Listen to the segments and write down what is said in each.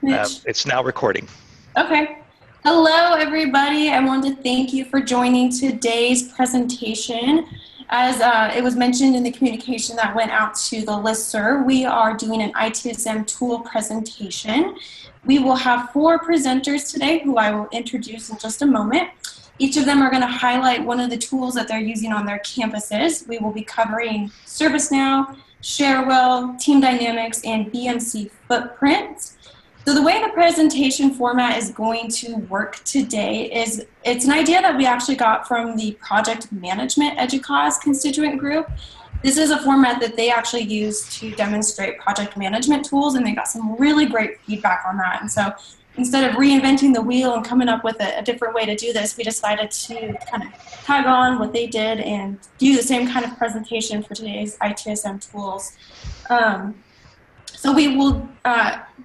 Mitch. It's now recording. Okay. Hello, everybody. I want to thank you for joining today's presentation. As it was mentioned in the communication that went out to the listserv, we are doing an ITSM tool presentation. We will have 4 presenters today who I will introduce in just a moment. Each of them are going to highlight one of the tools that they're using on their campuses. We will be covering ServiceNow, Cherwell, Team Dynamics, and BMC Footprint. So the way the presentation format is going to work today is it's an idea that we actually got from the project management Educause constituent group. This is a format that they actually use to demonstrate project management tools, and they got some really great feedback on that. And so instead of reinventing the wheel and coming up with a different way to do this, we decided to kind of tag on what they did and do the same kind of presentation for today's ITSM tools. So we will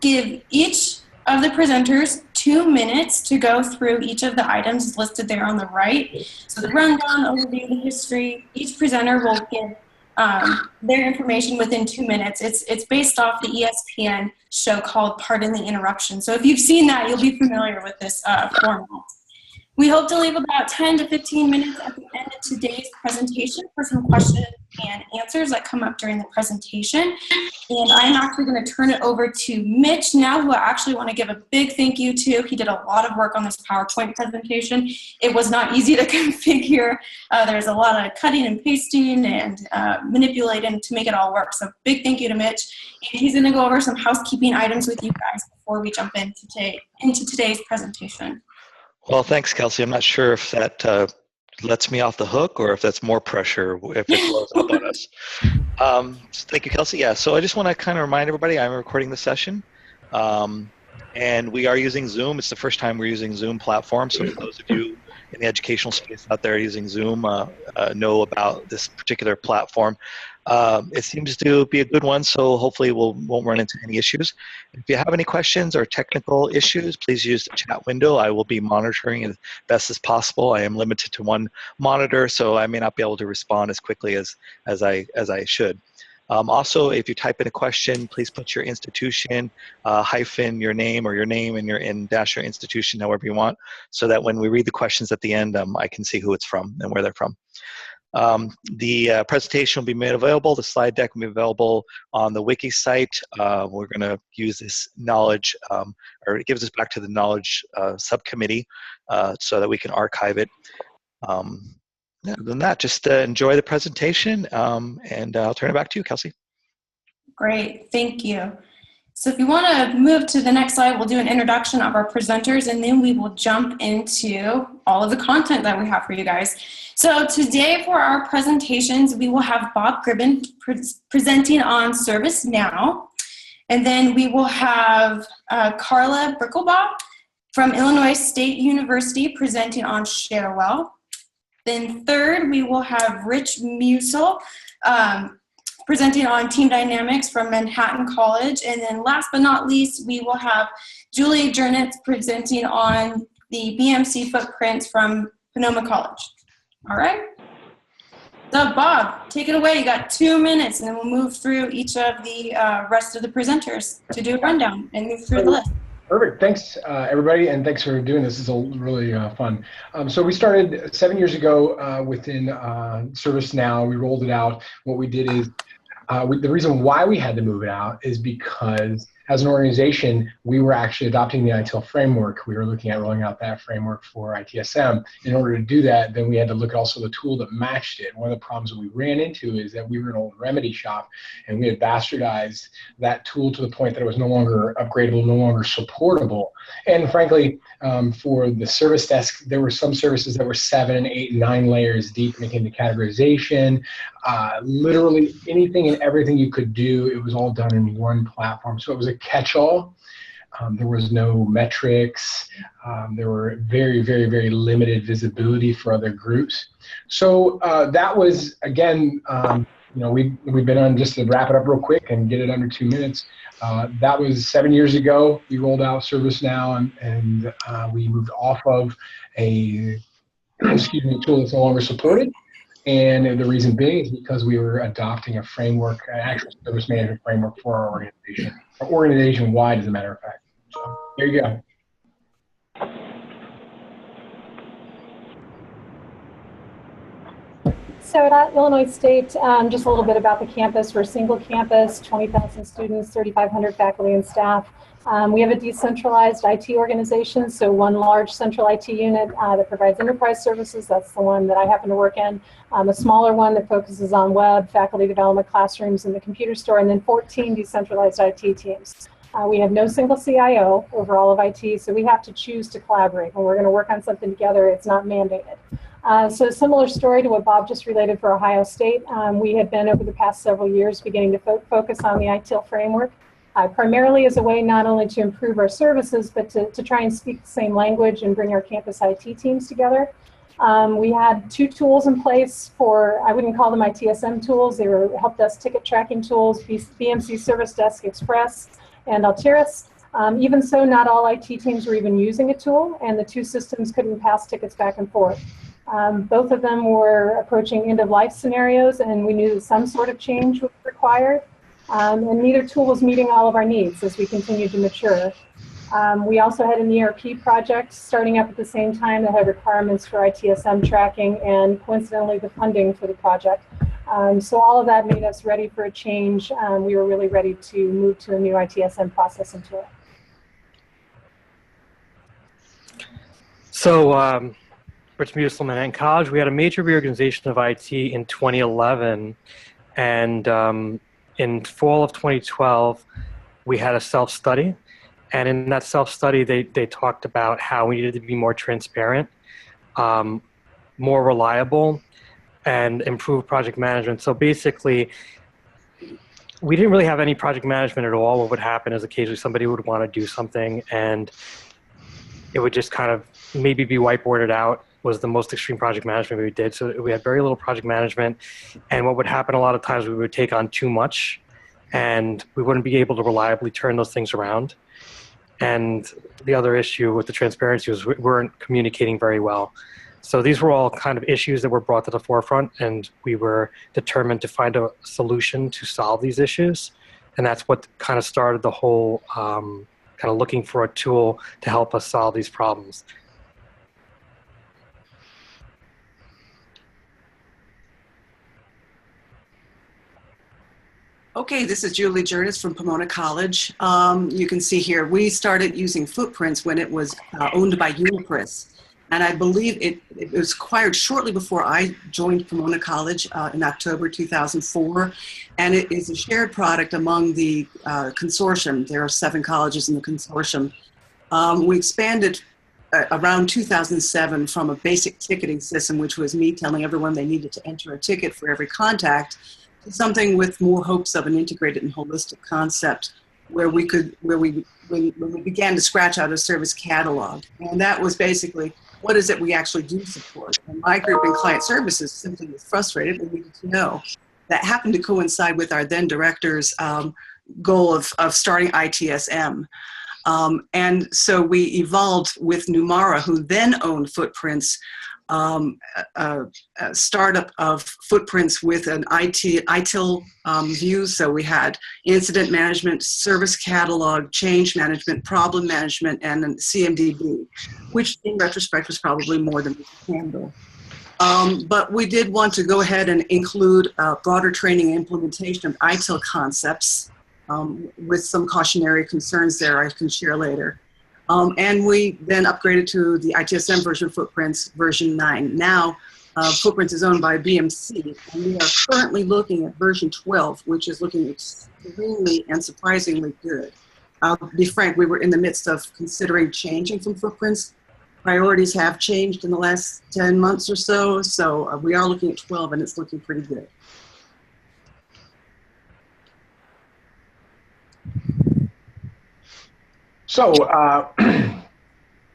give each of the presenters 2 minutes to go through each of the items listed there on the right. So the rundown, overview, the history, each presenter will give their information within 2 minutes. It's based off the ESPN show called Pardon the Interruption. So if you've seen that, you'll be familiar with this format. We hope to leave about 10 to 15 minutes at the end of today's presentation for some questions and answers that come up during the presentation. And I'm actually going to turn it over to Mitch now, who I actually want to give a big thank you to. He did a lot of work on this PowerPoint presentation. It was not easy to configure. There's a lot of cutting and pasting and manipulating to make it all work. So big thank you to Mitch. And he's going to go over some housekeeping items with you guys before we jump into today's presentation. Well, thanks, Kelsey. I'm not sure if that lets me off the hook or if that's more pressure if it blows up on us. So thank you, Kelsey. Yeah, so I just want to kind of remind everybody I'm recording the session. And we are using Zoom. It's the first time we're using Zoom platform. So for those of you in the educational space out there using Zoom know about this particular platform. It seems to be a good one, so hopefully we won't run into any issues. If you have any questions or technical issues, please use the chat window. I will be monitoring as best as possible. I am limited to 1 monitor, so I may not be able to respond as quickly as I should. Also, if you type in a question, please put your institution, hyphen your name or your name and dash your institution, however you want, so that when we read the questions at the end, I can see who it's from and where they're from. The presentation will be made available. The slide deck will be available on the wiki site. We're going to use this knowledge, or it gives us back to the knowledge subcommittee so that we can archive it. Other than that, just enjoy the presentation, and I'll turn it back to you, Kelsey. Great, thank you. So if you want to move to the next slide, we'll do an introduction of our presenters, and then we will jump into all of the content that we have for you guys. So today for our presentations, we will have Bob Gribben presenting on ServiceNow, and then we will have Carla Brickelbaugh from Illinois State University presenting on Cherwell. Then third, we will have Rich Musil presenting on Team Dynamics from Manhattan College. And then last but not least, we will have Julie Jernitz presenting on the BMC Footprints from Sonoma College. All right? So Bob, take it away. You got 2 minutes, and then we'll move through each of the rest of the presenters to do a rundown and move through the list. Perfect. Thanks, everybody, and thanks for doing this. This is really fun. So we started 7 years ago within ServiceNow. We rolled it out. What we did is, the reason why we had to move it out is because as an organization, we were actually adopting the ITIL framework. We were looking at rolling out that framework for ITSM. In order to do that, then we had to look at also the tool that matched it. One of the problems that we ran into is that we were an old remedy shop, and we had bastardized that tool to the point that it was no longer upgradable, no longer supportable. And frankly, for the service desk, there were some services that were 7, 8, 9 layers deep making the categorization. Literally anything and everything you could do, it was all done in one platform. So it was a catch-all. There was no metrics. There were very, very, very limited visibility for other groups. So that was, again, we've been on, just to wrap it up real quick and get it under 2 minutes. That was 7 years ago. We rolled out ServiceNow, and we moved off of a tool that's no longer supported. And the reason being is because we were adopting a framework, an actual service management framework for our organization. organization-wide, as a matter of fact. So there you go. So at Illinois State, just a little bit about the campus. We're a single campus, 20,000 students, 3,500 faculty and staff. We have a decentralized IT organization, so one large central IT unit that provides enterprise services. That's the one that I happen to work in. A smaller one that focuses on web, faculty development, classrooms, and the computer store, and then 14 decentralized IT teams. We have no single CIO over all of IT, so we have to choose to collaborate. When we're going to work on something together, it's not mandated. So a similar story to what Bob just related for Ohio State. We have been over the past several years beginning to focus on the ITIL framework, primarily as a way not only to improve our services, but to try and speak the same language and bring our campus IT teams together. We had 2 tools in place for, I wouldn't call them ITSM tools, they were help desk ticket tracking tools, BMC Service Desk Express, and Altiris. Even so, not all IT teams were even using a tool, and the 2 systems couldn't pass tickets back and forth. Both of them were approaching end-of-life scenarios, and we knew that some sort of change was required. And neither tool was meeting all of our needs as we continued to mature. We also had an ERP project starting up at the same time that had requirements for ITSM tracking and coincidentally the funding for the project. So all of that made us ready for a change. We were really ready to move to a new ITSM process and tool. So, Rich Musselman, in college, we had a major reorganization of IT in 2011, and in fall of 2012, we had a self-study, and in that self-study, they talked about how we needed to be more transparent, more reliable, and improve project management. So basically, we didn't really have any project management at all. What would happen is occasionally somebody would want to do something, and it would just kind of maybe be whiteboarded out. Was the most extreme project management we did. So we had very little project management. And what would happen a lot of times, we would take on too much and we wouldn't be able to reliably turn those things around. And the other issue with the transparency was we weren't communicating very well. So these were all kind of issues that were brought to the forefront, and we were determined to find a solution to solve these issues. And that's what kind of started the whole kind of looking for a tool to help us solve these problems. Okay, this is Julie Jurtis from Pomona College. You can see here, we started using Footprints when it was owned by Unipris. And I believe it was acquired shortly before I joined Pomona College in October 2004. And it is a shared product among the consortium. There are 7 colleges in the consortium. We expanded around 2007 from a basic ticketing system, which was me telling everyone they needed to enter a ticket for every contact, to something with more hopes of an integrated and holistic concept where we began to scratch out a service catalog. And that was basically, what is it we actually do support? And my group in client services simply was frustrated and needed to know. That happened to coincide with our then director's goal of starting ITSM. And so we evolved with Numara, who then owned Footprints, a startup of Footprints with an ITIL view. So we had incident management, service catalog, change management, problem management, and then CMDB, which in retrospect was probably more than we could handle. But we did want to go ahead and include broader training and implementation of ITIL concepts with some cautionary concerns there I can share later. And we then upgraded to the ITSM version of Footprints, version 9. Now, Footprints is owned by BMC, and we are currently looking at version 12, which is looking extremely and surprisingly good. I'll be frank, we were in the midst of considering changing from Footprints. Priorities have changed in the last 10 months or so, so we are looking at 12, and it's looking pretty good. So,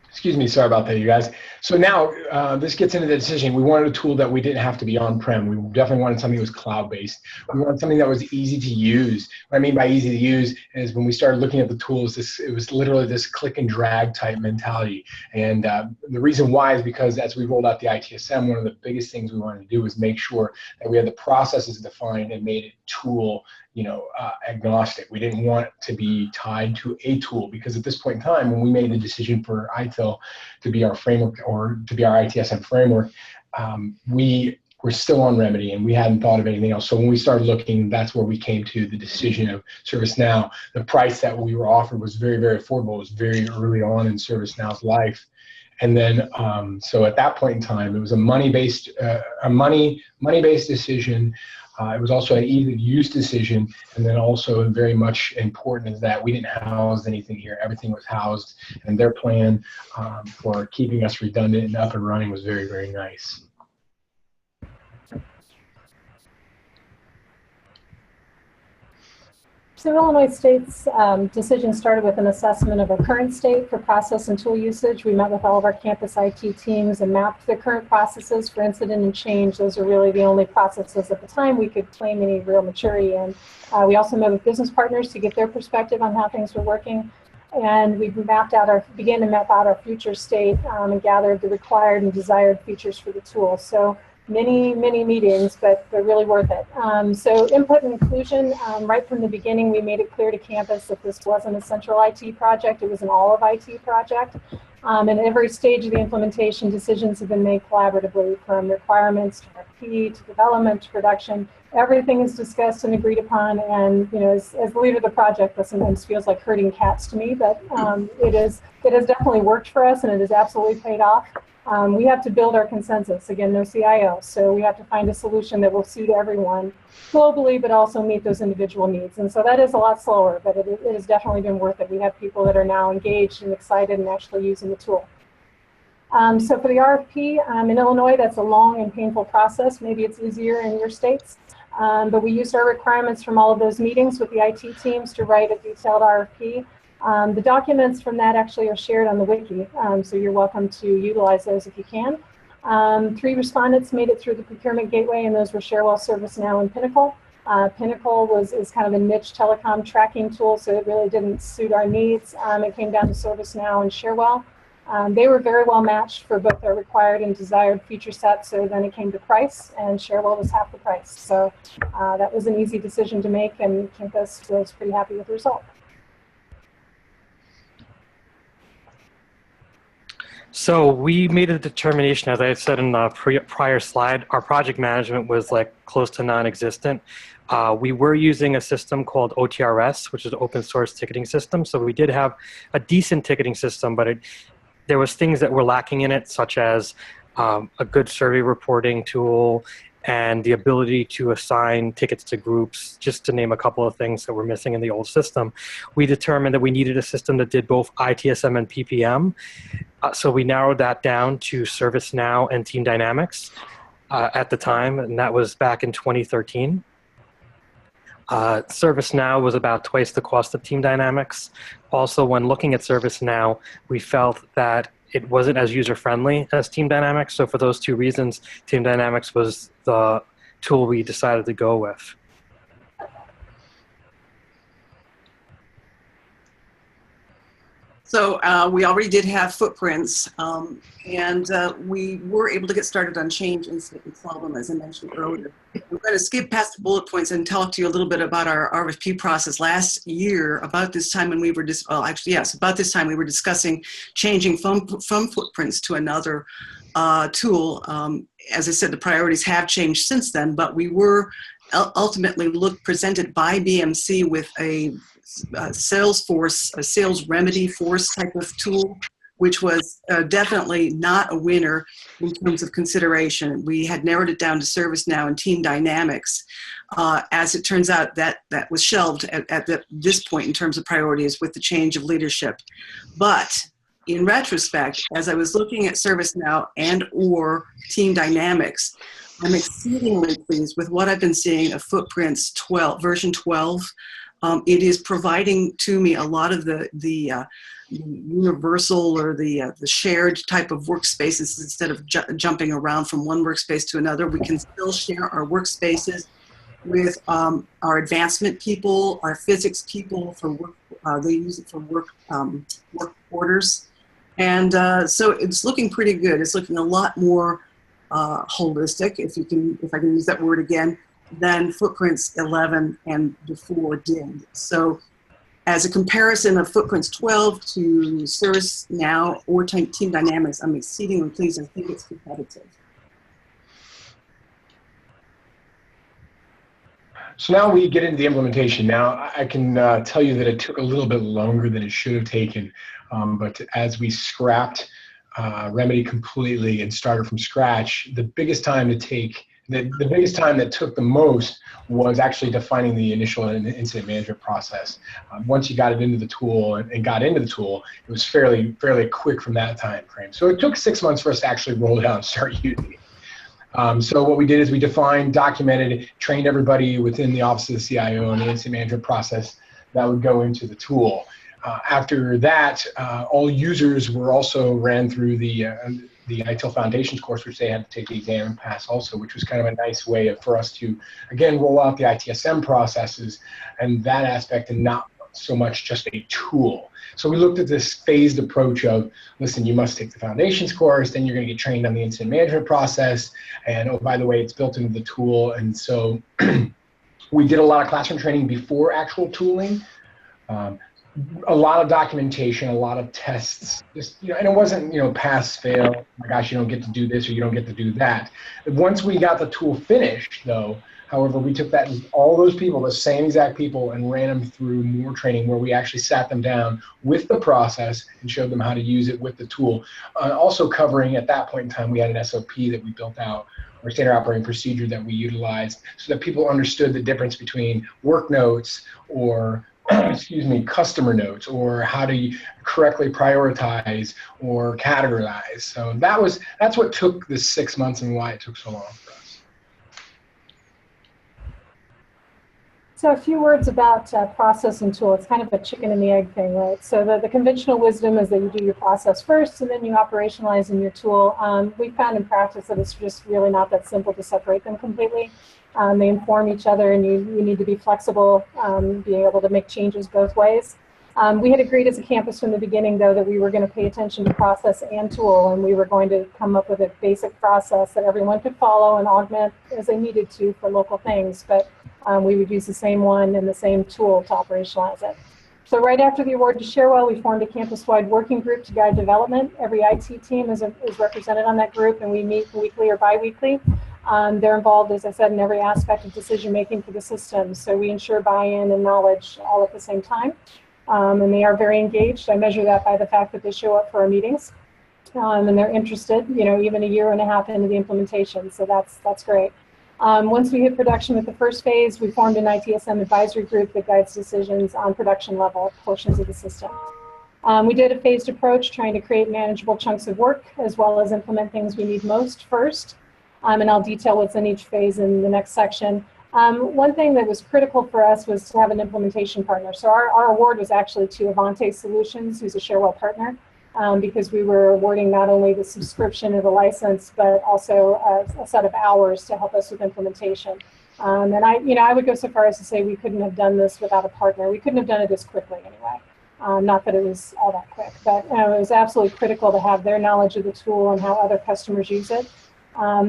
excuse me, sorry about that, you guys. So now this gets into the decision. We wanted a tool that we didn't have to be on-prem. We definitely wanted something that was cloud-based. We wanted something that was easy to use. What I mean by easy to use is when we started looking at the tools, it was literally this click and drag type mentality. And the reason why is because as we rolled out the ITSM, one of the biggest things we wanted to do was make sure that we had the processes defined and made it tool agnostic. We didn't want to be tied to a tool, because at this point in time, when we made the decision for ITIL to be our framework, or to be our ITSM framework, we were still on Remedy and we hadn't thought of anything else. So when we started looking, that's where we came to the decision of ServiceNow. The price that we were offered was very, very affordable. It was very early on in ServiceNow's life. And then, so at that point in time, it was a money-based decision. It was also an ease-of-use decision, and then also very much important is that we didn't house anything here. Everything was housed, and their plan for keeping us redundant and up and running was very, very nice. So Illinois State's decision started with an assessment of our current state for process and tool usage. We met with all of our campus IT teams and mapped the current processes for incident and change. Those are really the only processes at the time we could claim any real maturity in. We also met with business partners to get their perspective on how things were working. And we began to map out our future state and gathered the required and desired features for the tool. So many meetings, but they're really worth it. So input and inclusion, right from the beginning, we made it clear to campus that this wasn't a central IT project, it was an all of IT project. And every stage of the implementation, decisions have been made collaboratively, from requirements to RFP to development to production. Everything is discussed and agreed upon, and as the leader of the project, that sometimes feels like herding cats to me, but it has definitely worked for us, and it has absolutely paid off. We have to build our consensus. Again, no CIO, so we have to find a solution that will suit everyone globally, but also meet those individual needs. And so that is a lot slower, but it has definitely been worth it. We have people that are now engaged and excited and actually using the tool. So for the RFP in Illinois, that's a long and painful process. Maybe it's easier in your states, but we used our requirements from all of those meetings with the IT teams to write a detailed RFP. The documents from that actually are shared on the wiki, so you're welcome to utilize those if you can. 3 respondents made it through the procurement gateway, and those were Cherwell, ServiceNow, and Pinnacle. Pinnacle is kind of a niche telecom tracking tool, so it really didn't suit our needs. It came down to ServiceNow and Cherwell. They were very well matched for both our required and desired feature sets, so then it came to price, and Cherwell was half the price. So that was an easy decision to make, and campus was pretty happy with the result. So we made a determination, as I had said in the prior slide, our project management was like close to non-existent. We were using a system called OTRS, which is an open source ticketing system. So we did have a decent ticketing system, but there was things that were lacking in it, such as a good survey reporting tool and the ability to assign tickets to groups, just to name a couple of things that were missing in the old system. We determined that we needed a system that did both ITSM and PPM. So we narrowed that down to ServiceNow and Team Dynamics at the time, and that was back in 2013. ServiceNow was about twice the cost of Team Dynamics. Also, when looking at ServiceNow, we felt that it wasn't as user-friendly as Team Dynamics. So for those 2 reasons, Team Dynamics was the tool we decided to go with. So we already did have footprints, and we were able to get started on change incident and problem, as I mentioned earlier. We're going to skip past the bullet points and talk to you a little bit about our RFP process. Last year, about this time when we were about this time we were discussing changing from footprints to another tool. As I said, the priorities have changed since then, but we were ultimately presented by BMC with a Salesforce, a sales remedy force type of tool, which was definitely not a winner in terms of consideration. We had narrowed it down to ServiceNow and Team Dynamics. As it turns out, that was shelved at this point in terms of priorities with the change of leadership. But in retrospect, as I was looking at ServiceNow and or Team Dynamics, I'm exceedingly pleased with what I've been seeing of Footprints version 12. It is providing to me a lot of the universal or the shared type of workspaces. Instead of jumping around from one workspace to another, we can still share our workspaces with our advancement people, our physics people for work. They use it for work orders, and so it's looking pretty good. It's looking a lot more holistic, if I can use that word again. than Footprints 11 and before did. So as a comparison of Footprints 12 to ServiceNow or Team Dynamics, I'm exceedingly pleased. I think it's competitive. So now we get into the implementation. Now I can tell you that it took a little bit longer than it should have taken, but as we scrapped Remedy completely and started from scratch, the biggest time that took the most was actually defining the initial incident management process. Once you got it into the tool and got into the tool, it was fairly quick from that time frame. So it took 6 months for us to actually roll it out and start using it. So what we did is we defined, documented, trained everybody within the office of the CIO and the incident management process that would go into the tool. After that, all users were also ran through the ITIL Foundations course, which they had to take the exam and pass also, which was kind of a nice way for us to, again, roll out the ITSM processes and that aspect, and not so much just a tool. So we looked at this phased approach of, listen, you must take the foundations course, then you're going to get trained on the incident management process, and oh, by the way, it's built into the tool. And so we did a lot of classroom training before actual tooling, a lot of documentation, a lot of tests, just, and it wasn't, pass, fail, oh my gosh, you don't get to do this or you don't get to do that. Once we got the tool finished, though, however, we took all those people, the same exact people, and ran them through more training where we actually sat them down with the process and showed them how to use it with the tool. Also covering, at that point in time, we had an SOP that we built out, or standard operating procedure that we utilized, so that people understood the difference between work notes or customer notes, or how to correctly prioritize or categorize. So that's what took the 6 months and why it took so long for us. So a few words about process and tool. It's kind of a chicken and the egg thing, right? So the conventional wisdom is that you do your process first and then you operationalize in your tool. We found in practice that it's just really not that simple to separate them completely. They inform each other, and you need to be flexible, being able to make changes both ways. We had agreed as a campus from the beginning, though, that we were going to pay attention to process and tool, and we were going to come up with a basic process that everyone could follow and augment as they needed to for local things. But we would use the same one and the same tool to operationalize it. So right after the award to Cherwell, we formed a campus-wide working group to guide development. Every IT team is represented on that group, and we meet weekly or bi-weekly. They're involved, as I said, in every aspect of decision-making for the system. So we ensure buy-in and knowledge all at the same time. And they are very engaged. I measure that by the fact that they show up for our meetings. And they're interested, even a year and a half into the implementation. So that's great. Once we hit production with the first phase, we formed an ITSM advisory group that guides decisions on production level portions of the system. We did a phased approach, trying to create manageable chunks of work, as well as implement things we need most first. And I'll detail what's in each phase in the next section. One thing that was critical for us was to have an implementation partner. So our award was actually to Avante Solutions, who's a Cherwell partner, because we were awarding not only the subscription of the license, but also a set of hours to help us with implementation. And I would go so far as to say we couldn't have done this without a partner. We couldn't have done it this quickly anyway. Not that it was all that quick, but it was absolutely critical to have their knowledge of the tool and how other customers use it.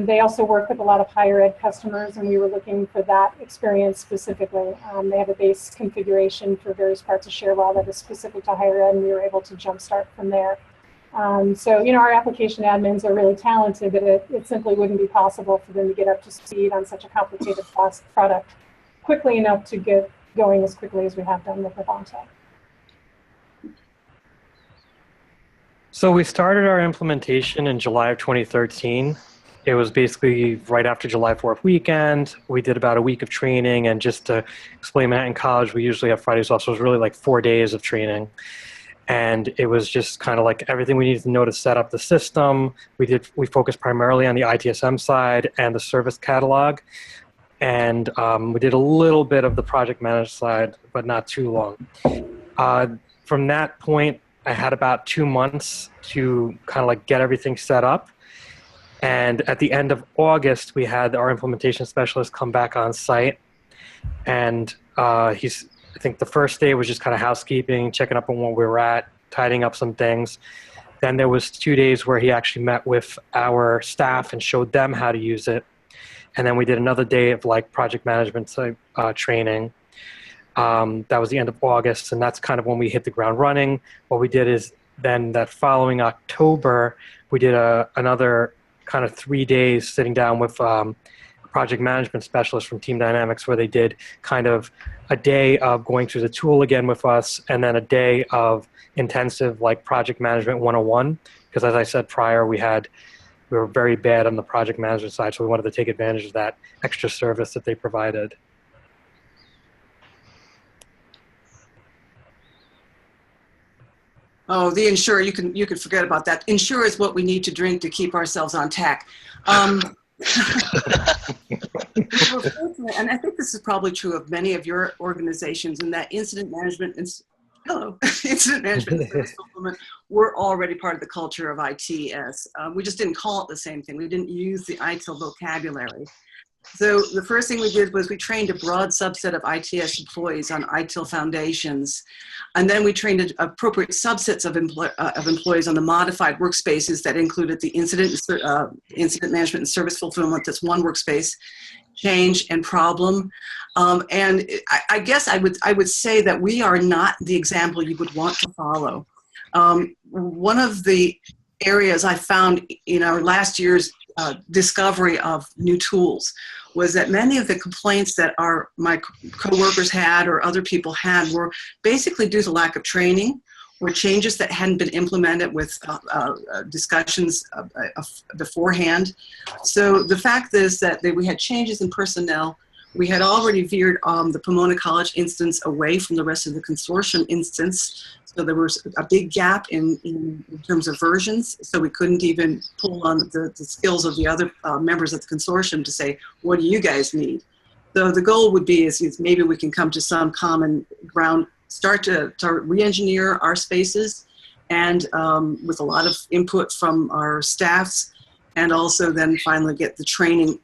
They also work with a lot of higher ed customers, and we were looking for that experience specifically. They have a base configuration for various parts of Cherwell that is specific to higher ed, and we were able to jumpstart from there. So, our application admins are really talented, but it simply wouldn't be possible for them to get up to speed on such a complicated product quickly enough to get going as quickly as we have done with Avante. So we started our implementation in July of 2013. It was basically right after July 4th weekend. We did about a week of training, and just to explain that, in college we usually have Fridays off, so it was really like 4 days of training. And it was just kind of like everything we needed to know to set up the system. We focused primarily on the ITSM side and the service catalog. And we did a little bit of the project management side, but not too long. From that point, I had about 2 months to kind of like get everything set up. And at the end of August, we had our implementation specialist come back on site. And I think the first day was just kind of housekeeping, checking up on where we were at, tidying up some things. Then there was 2 days where he actually met with our staff and showed them how to use it. And then we did another day of like project management training. That was the end of August, and that's kind of when we hit the ground running. What we did is then that following October, we did another kind of 3 days sitting down with project management specialists from Team Dynamics, where they did kind of a day of going through the tool again with us, and then a day of intensive like project management 101. Because as I said prior, we were very bad on the project management side, so we wanted to take advantage of that extra service that they provided. Oh, the Ensure, you can forget about that. Ensure is what we need to drink to keep ourselves on tack. We're fortunate, and I think this is probably true of many of your organizations, in that incident management and incident management and service fulfillment were already part of the culture of ITS. We just didn't call it the same thing. We didn't use the ITIL vocabulary. So the first thing we did was we trained a broad subset of ITS employees on ITIL foundations. And then we trained appropriate subsets of employees on the modified workspaces that included the incident management and service fulfillment. That's one workspace, change and problem. And I guess I would say that we are not the example you would want to follow. One of the areas I found in our last year's discovery of new tools was that many of the complaints that my coworkers had or other people had were basically due to lack of training or changes that hadn't been implemented with discussions beforehand. So the fact is that we had changes in personnel. We had already veered the Pomona College instance away from the rest of the consortium instance. So there was a big gap in terms of versions. So we couldn't even pull on the skills of the other members of the consortium to say, what do you guys need? So the goal would be is maybe we can come to some common ground, start to re-engineer our spaces, and with a lot of input from our staffs, and also then finally get the training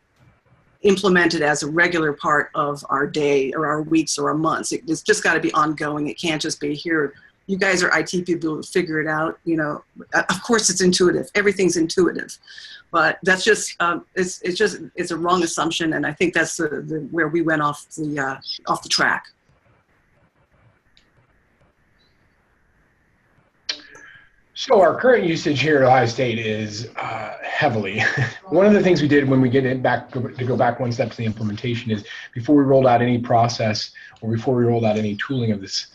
implemented as a regular part of our day or our weeks or our months. It's just got to be ongoing. It can't just be here. You guys are IT people, figure it out. You know, of course it's intuitive. Everything's intuitive, but that's just it's a wrong assumption, and I think that's where we went off the track. So our current usage here at Ohio State is heavily. One of the things we did when we go back one step to the implementation is before we rolled out any process or before we rolled out any tooling of this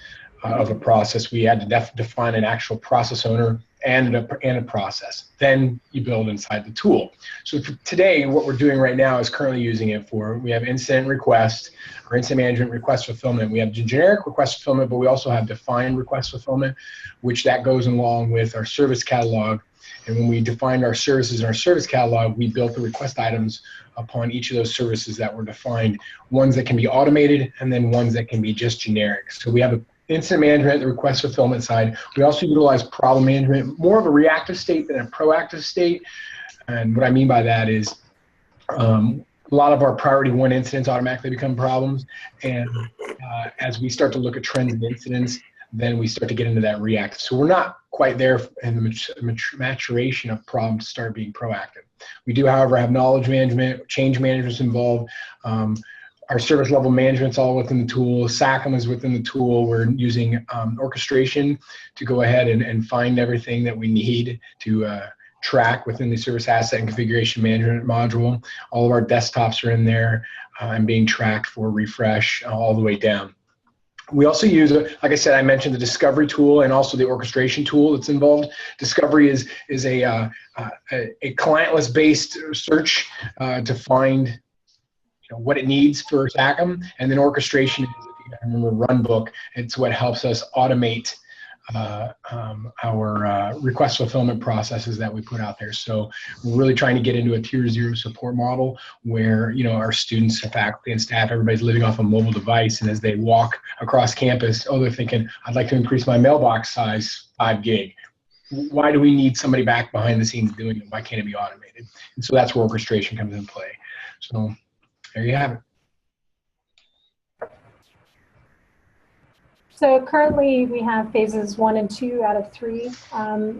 of a process, we had to define an actual process owner and a process. Then you build inside the tool. So for today, what we're doing right now is currently using it for, we have incident request or incident management request fulfillment. We have generic request fulfillment, but we also have defined request fulfillment, which that goes along with our service catalog. And when we defined our services in our service catalog, we built the request items upon each of those services that were defined, ones that can be automated and then ones that can be just generic. So we have a incident management, the request fulfillment side. We also utilize problem management, more of a reactive state than a proactive state. And what I mean by that is a lot of our priority one incidents automatically become problems. And as we start to look at trends and incidents, then we start to get into that reactive. So we're not quite there in the maturation of problems to start being proactive. We do, however, have knowledge management, change management is involved. Our service level management's all within the tool. SACM is within the tool. We're using orchestration to go ahead and find everything that we need to track within the service asset and configuration management module. All of our desktops are in there and being tracked for refresh all the way down. We also use, like I said, I mentioned the discovery tool and also the orchestration tool that's involved. Discovery is a clientless based search to find what it needs for SACM, and then orchestration is, if you remember Runbook, it's what helps us automate our request fulfillment processes that we put out there. So we're really trying to get into a tier 0 support model where our students, faculty, and staff, everybody's living off a mobile device, and as they walk across campus, they're thinking, I'd like to increase my mailbox size 5 gig. Why do we need somebody back behind the scenes doing it? Why can't it be automated? And so that's where orchestration comes into play. So there you have it. So currently we have phases 1 and 2 out of 3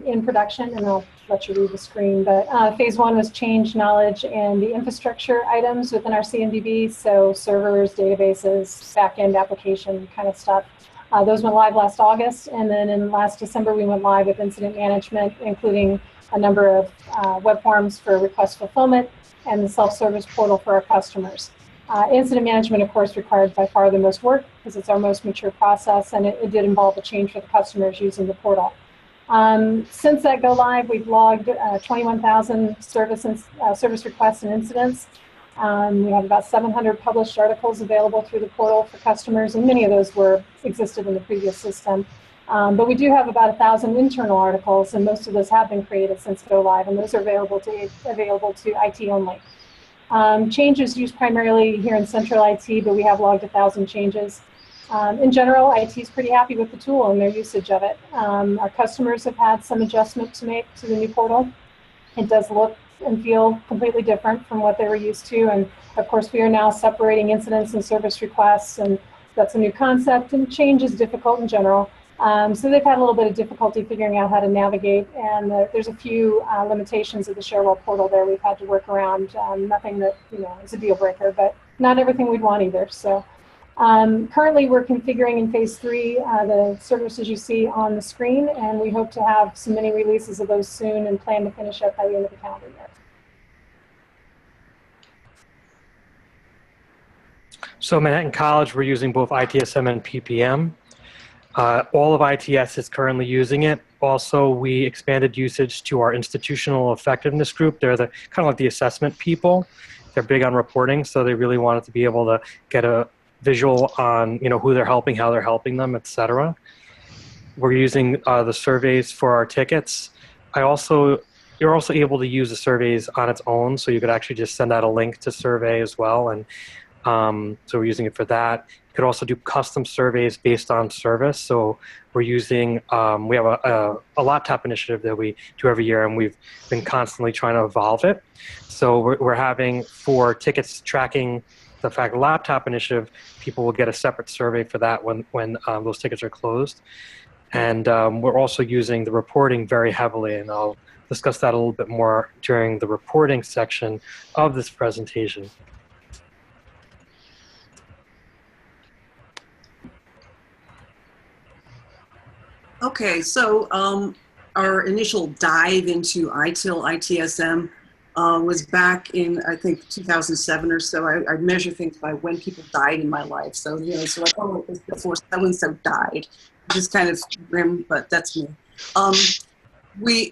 in production, and I'll let you read the screen. But phase 1 was change knowledge and the infrastructure items within our CMDB, so servers, databases, back-end application kind of stuff. Those went live last August, and then in last December we went live with incident management, including a number of web forms for request fulfillment and the self-service portal for our customers. Incident management, of course, required by far the most work because it's our most mature process, and it did involve a change for the customers using the portal. Since that go live, we've logged 21,000 service requests and incidents. We have about 700 published articles available through the portal for customers, and many of those existed in the previous system. But we do have about 1,000 internal articles, and most of those have been created since go live, and those are available to IT only. Changes used primarily here in central IT, but we have logged 1,000 changes. In general, IT is pretty happy with the tool and their usage of it. Our customers have had some adjustment to make to the new portal. It does look and feel completely different from what they were used to. And of course, we are now separating incidents and service requests, and that's a new concept, and change is difficult in general. So they've had a little bit of difficulty figuring out how to navigate, and there's a few limitations of the Cherwell portal there we've had to work around. Nothing that is a deal breaker, but not everything we'd want either. So currently we're configuring in phase 3 the services you see on the screen, and we hope to have some mini releases of those soon and plan to finish up by the end of the calendar year. So Manhattan College, we're using both ITSM and PPM. All of ITS is currently using it. Also, we expanded usage to our institutional effectiveness group. They're kind of like the assessment people. They're big on reporting, so they really wanted to be able to get a visual on who they're helping, how they're helping them, etc. We're using the surveys for our tickets. You're also able to use the surveys on its own, so you could actually just send out a link to survey as well, and so we're using it for that. You could also do custom surveys based on service. So we're using, we have a laptop initiative that we do every year, and we've been constantly trying to evolve it. So we're having, for tickets tracking the fact laptop initiative, people will get a separate survey for that when those tickets are closed. And we're also using the reporting very heavily, and I'll discuss that a little bit more during the reporting section of this presentation. Okay, so our initial dive into ITIL ITSM was back in, I think, 2007 or so. I measure things by when people died in my life. So, so like, oh, it was before so-and-so died. Just kind of grim, but that's me. We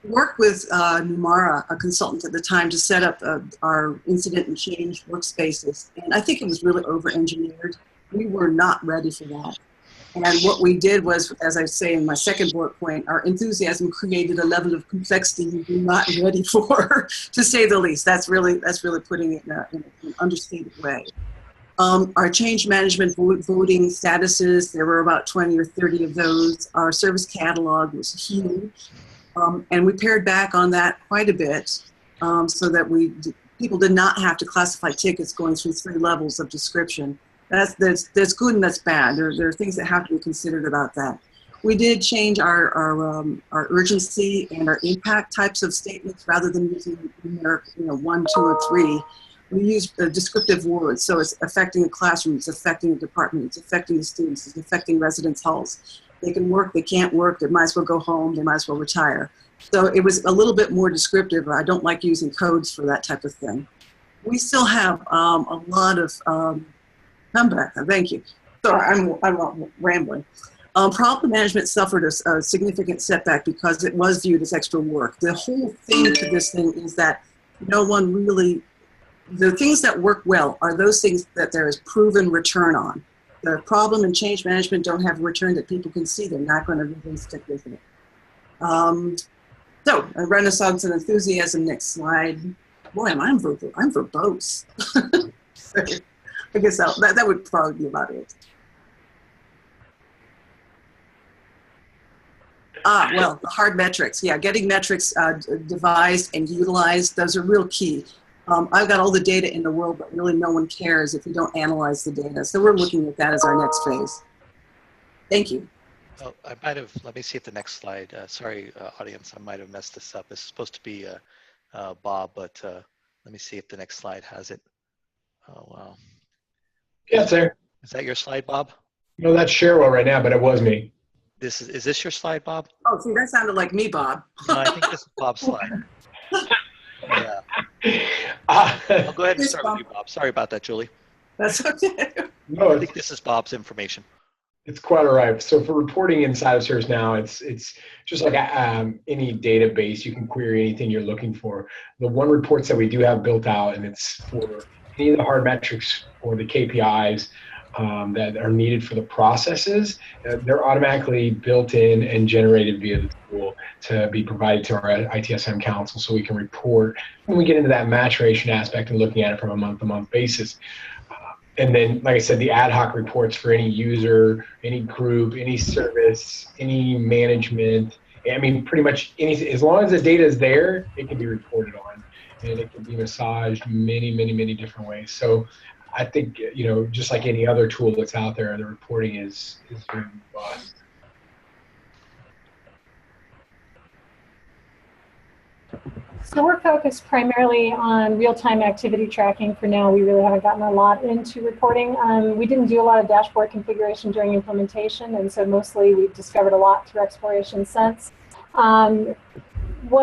worked with Numara, a consultant at the time, to set up our incident and change workspaces. And I think it was really over-engineered. We were not ready for that. And what we did was, as I say in my second bullet point, our enthusiasm created a level of complexity we were not ready for, to say the least. That's really putting it in an understated way. Our change management voting statuses, there were about 20 or 30 of those. Our service catalog was huge. And we pared back on that quite a bit so that people did not have to classify tickets going through 3 levels of description. That's good and that's bad. There are things that have to be considered about that. We did change our urgency and our impact types of statements rather than using numeric, 1, 2, or 3. We used descriptive words, so it's affecting a classroom, it's affecting a department, it's affecting the students, it's affecting residence halls. They can work, they can't work, they might as well go home, they might as well retire. So it was a little bit more descriptive. I don't like using codes for that type of thing. We still have a lot of I'm back. Thank you. Sorry, I'm rambling. Problem management suffered a significant setback because it was viewed as extra work. The whole thing to this thing is that no one really, the things that work well are those things that there is proven return on. The problem and change management don't have a return that people can see. They're not going to really stick with it. So, a renaissance and enthusiasm, next slide. Boy, I'm verbose. I guess that would probably be about it. Well, the hard metrics. Yeah, getting metrics devised and utilized, those are real key. I've got all the data in the world, but really no one cares if you don't analyze the data. So we're looking at that as our next phase. Thank you. Oh, I might have, let me see if the next slide, sorry, audience, I might have messed this up. This is supposed to be Bob, but let me see if the next slide has it. Oh, wow. Yeah, it's there. Is that your slide, Bob? No, that's Cherwell right now, but it was me. Is this your slide, Bob? Oh, see, that sounded like me, Bob. No, I think this is Bob's slide. Yeah. Uh, I'll go ahead and Yes, start Bob. with you, Bob. Sorry about that, Julie. That's okay. no, I it's, think this is Bob's information. it's quite all right. So for reporting inside of ServiceNow, it's just like any database. You can query anything you're looking for. The one reports that we do have built out, and it's for any of the hard metrics or the KPIs that are needed for the processes. They're automatically built in and generated via the tool to be provided to our ITSM council, so we can report when we get into that maturation aspect and looking at it from a month-to-month basis. And then, like I said, the ad hoc reports for any user, any group, any service, any management. I mean, pretty much anything. As long as the data is there, it can be reported on, and it can be massaged many, many, many different ways. So, I think just like any other tool that's out there, the reporting is very robust. So we're focused primarily on real-time activity tracking for now. We really haven't gotten a lot into reporting. We didn't do a lot of dashboard configuration during implementation, and so mostly we've discovered a lot through exploration since. One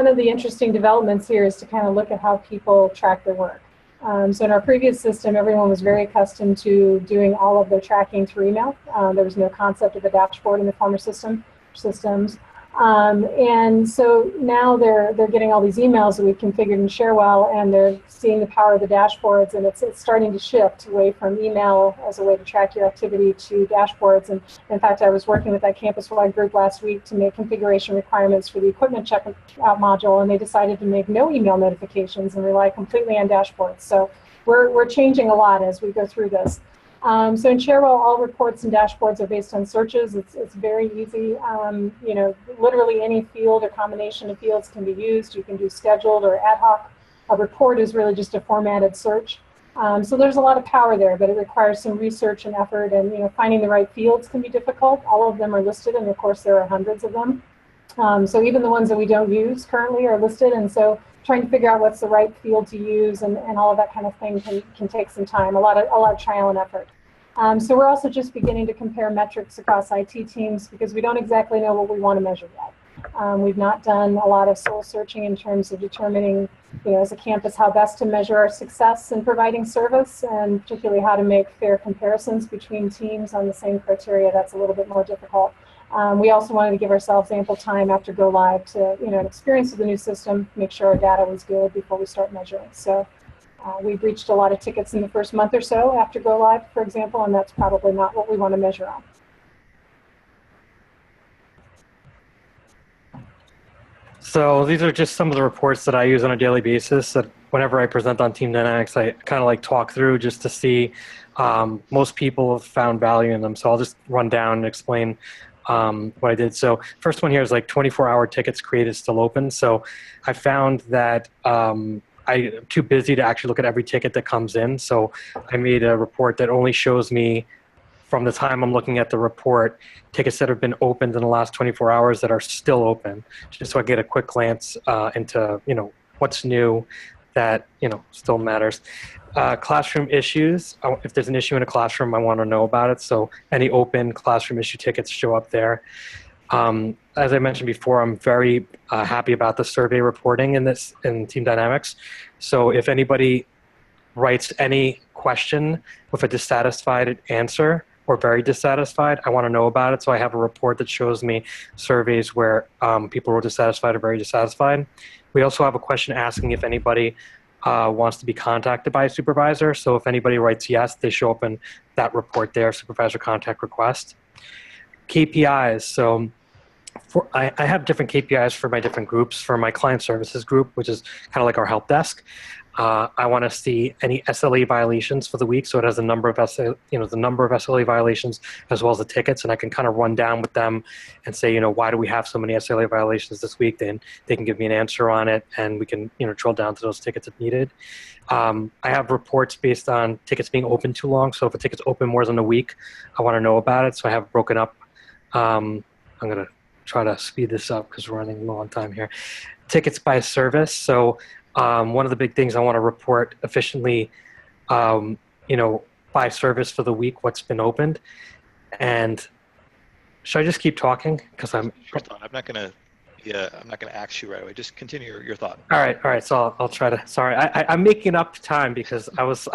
of the interesting developments here is to kind of look at how people track their work. So in our previous system, everyone was very accustomed to doing all of their tracking through email. There was no concept of a dashboard in the former systems. And so now they're getting all these emails that we've configured in Cherwell, and they're seeing the power of the dashboards, and it's starting to shift away from email as a way to track your activity to dashboards. And in fact, I was working with that campus-wide group last week to make configuration requirements for the equipment checkout module, and they decided to make no email notifications and rely completely on dashboards. So we're changing a lot as we go through this. So in Cherwell, all reports and dashboards are based on searches. It's very easy. Literally any field or combination of fields can be used. You can do scheduled or ad hoc. A report is really just a formatted search. So there's a lot of power there, but it requires some research and effort, and finding the right fields can be difficult. All of them are listed, and of course there are hundreds of them. So even the ones that we don't use currently are listed, and so trying to figure out what's the right field to use and all of that kind of thing can take some time, a lot of trial and effort. So we're also just beginning to compare metrics across IT teams because we don't exactly know what we want to measure yet. We've not done a lot of soul searching in terms of determining, as a campus, how best to measure our success in providing service, and particularly how to make fair comparisons between teams on the same criteria. That's a little bit more difficult. We also wanted to give ourselves ample time after go live to, an experience with the new system, make sure our data was good before we start measuring. So we've reached a lot of tickets in the first month or so after go live, for example, and that's probably not what we want to measure on. So these are just some of the reports that I use on a daily basis that whenever I present on Team Dynamics, I kind of like talk through just to see most people have found value in them. So I'll just run down and explain what I did. So first one here is like 24-hour tickets created still open. So I found that I'm too busy to actually look at every ticket that comes in. So I made a report that only shows me from the time I'm looking at the report, tickets that have been opened in the last 24 hours that are still open, just so I get a quick glance into, what's new that, still matters. Classroom issues. If there's an issue in a classroom, I want to know about it. So any open classroom issue tickets show up there. As I mentioned before, I'm very happy about the survey reporting in Team Dynamics. So if anybody writes any question with a dissatisfied answer or very dissatisfied, I want to know about it. So I have a report that shows me surveys where people were dissatisfied or very dissatisfied. We also have a question asking if anybody wants to be contacted by a supervisor. So if anybody writes yes, they show up in that report there, supervisor contact request. KPIs. So I have different KPIs for my different groups. For my client services group, which is kind of like our help desk, I want to see any SLA violations for the week. So it has a number of the number of SLA violations as well as the tickets, and I can kind of run down with them and say, why do we have so many SLA violations this week? Then they can give me an answer on it, and we can drill down to those tickets if needed. I have reports based on tickets being open too long. So if a ticket's open more than a week, I want to know about it. So I have broken up I'm going to try to speed this up because we're running low on time here. Tickets by service. So one of the big things I want to report efficiently, by service for the week, what's been opened. And should I just keep talking? Because I'm not going to ask you right away. Just continue your thought. All right. So I'll try to. Sorry, I'm making up time because I was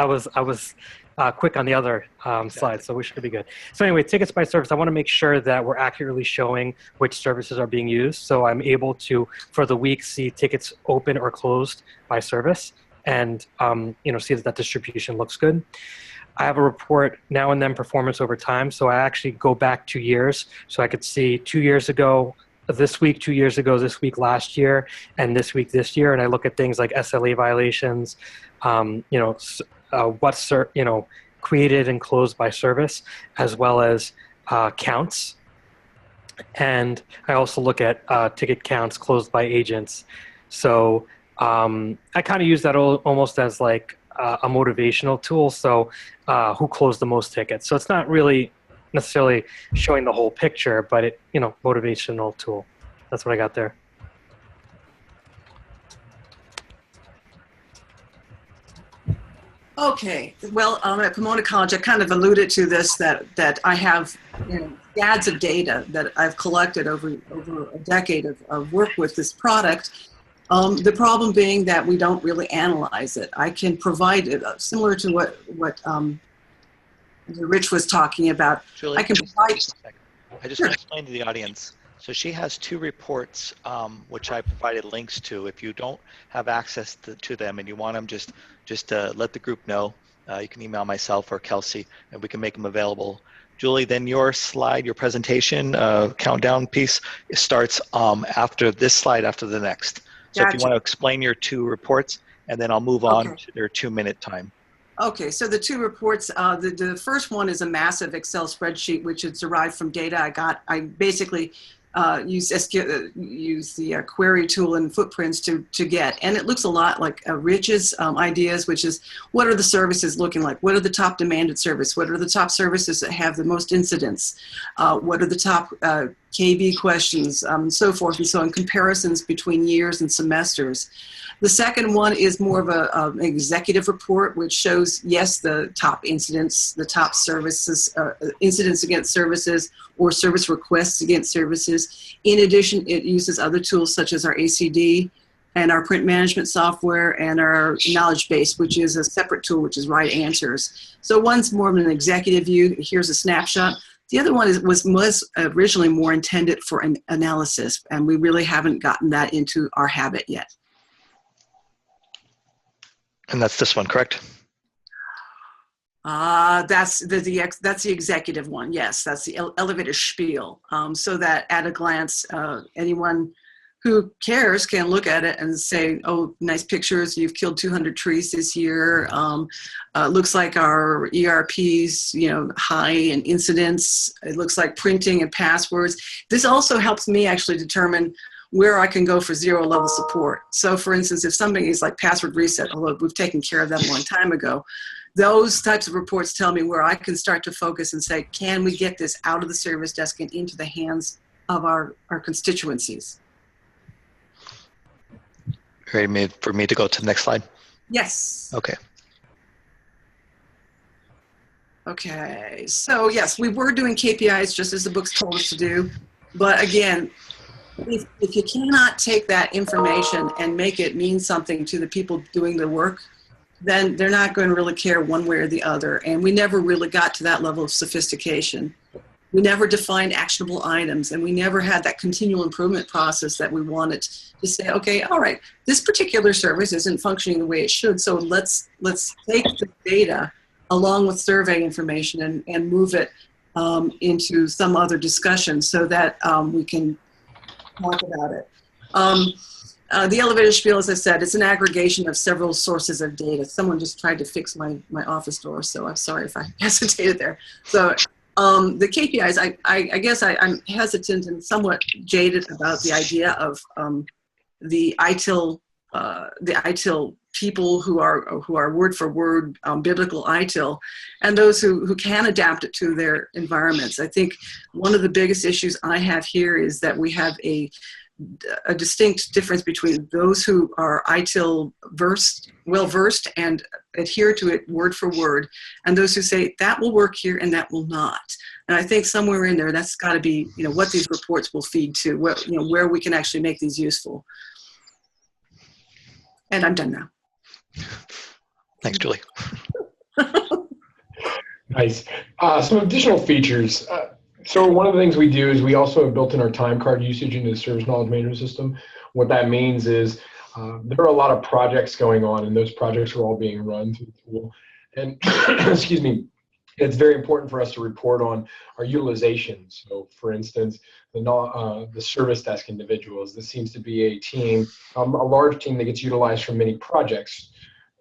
quick on the other slide, so we should be good. So anyway, tickets by service. I want to make sure that we're accurately showing which services are being used, so I'm able to, for the week, see tickets open or closed by service, and see that distribution looks good. I have a report now and then performance over time, so I actually go back 2 years, so I could see 2 years ago, this week, 2 years ago, this week last year, and this week this year, and I look at things like SLA violations, created and closed by service, as well as counts. And I also look at ticket counts closed by agents. So I kind of use that almost as like a motivational tool. So who closed the most tickets? So it's not really necessarily showing the whole picture, but motivational tool. That's what I got there. Okay, well, at Pomona College, I kind of alluded to this, that I have scads of data that I've collected over a decade of work with this product. The problem being that we don't really analyze it. I can provide it, similar to what Rich was talking about. Julie, I can provide. I just want to explain to the audience. So she has 2 reports, which I provided links to. If you don't have access to them and you want them, just let the group know. You can email myself or Kelsey, and we can make them available. Julie, then your slide, your presentation countdown piece starts after this slide, after the next. So Gotcha. If you want to explain your 2 reports, and then I'll move on to their 2-minute time. Okay, so the 2 reports, the first one is a massive Excel spreadsheet, which is derived from data I got. I basically use the query tool and footprints to get, and it looks a lot like Rich's ideas, which is what are the services looking like? What are the top demanded service? What are the top services that have the most incidents? What are the top KB questions, and so forth and so on, comparisons between years and semesters. The second one is more of an executive report, which shows, yes, the top incidents, the top services, incidents against services, or service requests against services. In addition, it uses other tools such as our ACD and our print management software and our knowledge base, which is a separate tool, which is Right Answers. So one's more of an executive view. Here's a snapshot. The other one was originally more intended for an analysis, and we really haven't gotten that into our habit yet. And that's this one, correct? That's the executive one. Yes, that's the elevator spiel. So that at a glance, anyone who cares can look at it and say, "Oh, nice pictures. You've killed 200 trees this year. Looks like our ERP's, high in incidents. It looks like printing and passwords." This also helps me actually determine where I can go for 0-level support. So for instance, if something is like password reset, although we've taken care of that a long time ago, those types of reports tell me where I can start to focus and say, can we get this out of the service desk and into the hands of our constituencies? Ready for me to go to the next slide? Yes. Okay. Okay, so yes, we were doing KPIs just as the books told us to do. But again, if you cannot take that information and make it mean something to the people doing the work, then they're not going to really care one way or the other. And we never really got to that level of sophistication. We never defined actionable items, and we never had that continual improvement process that we wanted to say, okay, all right, this particular service isn't functioning the way it should, so let's take the data along with survey information and move it into some other discussion so that we can talk about it. The elevator spiel, as I said, it's an aggregation of several sources of data. Someone just tried to fix my office door, so I'm sorry if I hesitated there. So the KPIs, I guess I'm hesitant and somewhat jaded about the idea of the ITIL people who are word for word biblical ITIL, and those who can adapt it to their environments. I think one of the biggest issues I have here is that we have a distinct difference between those who are ITIL well versed and adhere to it word for word, and those who say that will work here and that will not. And I think somewhere in there, that's got to be, what these reports will feed to, where we can actually make these useful. And I'm done now. Thanks, Julie. Nice. Some additional features. So one of the things we do is we also have built in our time card usage into the service knowledge management system. What that means is there are a lot of projects going on, and those projects are all being run through the tool. And excuse me, it's very important for us to report on our utilization. So for instance, the service desk individuals, this seems to be a team, a large team that gets utilized for many projects.